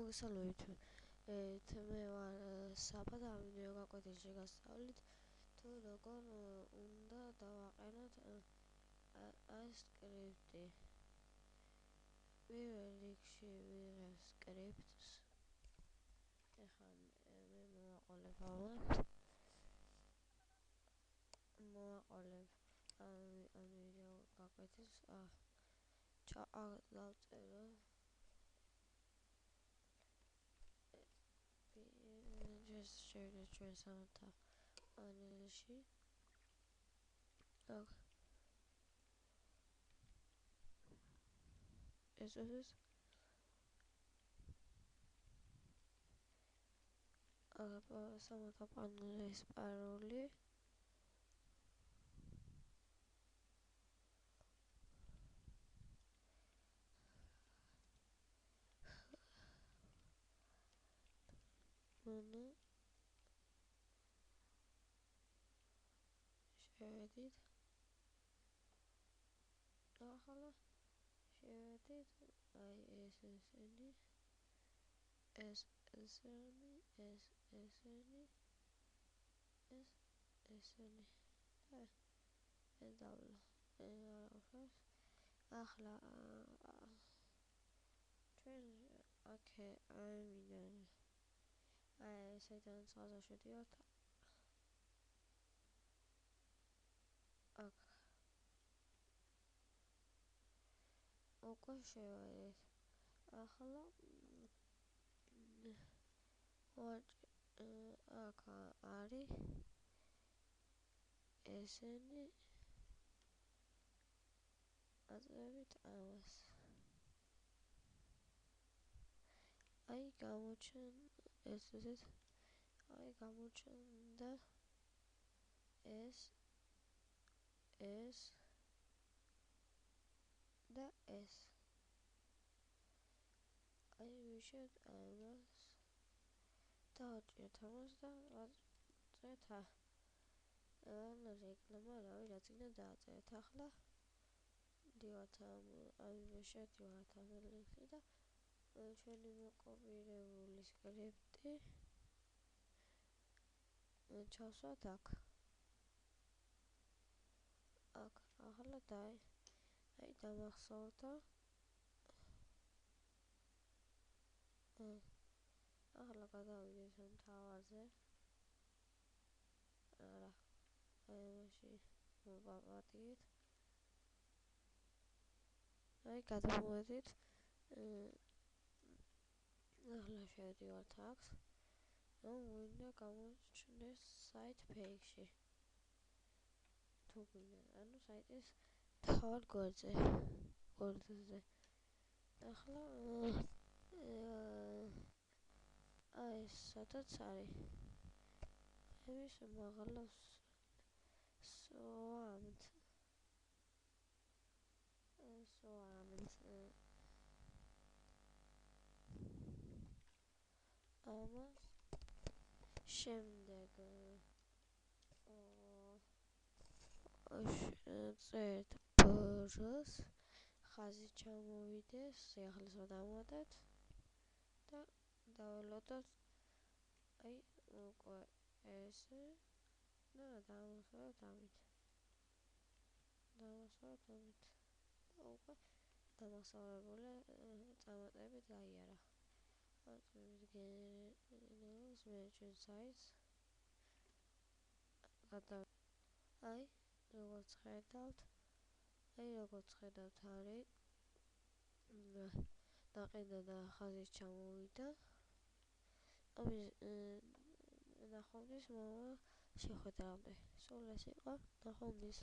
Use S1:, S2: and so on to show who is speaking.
S1: მოგესალმებით. მე ვარ საბა და ვიდეო გაკვეთილში გასწავლით თუ როგორ უნდა დავაყენოთ ეს სკრიპტი. პირველ რიგში ვიღებ სკრიპტს. ეხლა მე მოვაყოლებ ამ ვიდეო გაკვეთილს. დავწერო შევიდეთ ჩვენ სამთა პანელში. ეს სამთა პანელის პაროლი. შევედით. ახლა შევედით ესენი. ახლა ჩვენ აქ ამინენ საიდან წყალზე შედიოთ. აქ უკვე შევედით. ახლა აქ არის ესენი. აწევით ამას. გამოჩნდა ეს და ეს. ვიშევთ ამას. დავაჭირეთ ამას და ვაწერეთ რეკლამა, რაც უნდა დააწერეთ. ახლა მივდივართ შევდივართ ამ ლინკში და ჩვენი მოკოპირებული სკრიპტი ჩავსვათ აქ. ახლა დამახსოვრდა. ახლა გადავიდეთ მთავარზე. მაშინ მოვაპატიეთ. გადავმოვედით. ახლა შევდივართ აქ. უნდა გამოჩნდეს საით ფეიქში. თუ გვინდა, საიტის თავად გვერდზე. ახლა ეს სადაც არის. ეს მაღლა სვამთ. ამას შემდეგ წერთ ბრს, ხაზი ჩამოვიდეს, სიახლეს დავამატეთ და დაველოდოთ უკვე ესე და დავასრულებთ ამით. და უკვე დამასწავლებელი წარმატებით გაიარა. გენერალს მე ჩვენ საიტს როგორც ხედავთ არის დაყენდა და ხაზის ჩამოვიდა. ნახვამდის მომა შეხვედრამდე. სულ ეს იყო. ნახვამდის.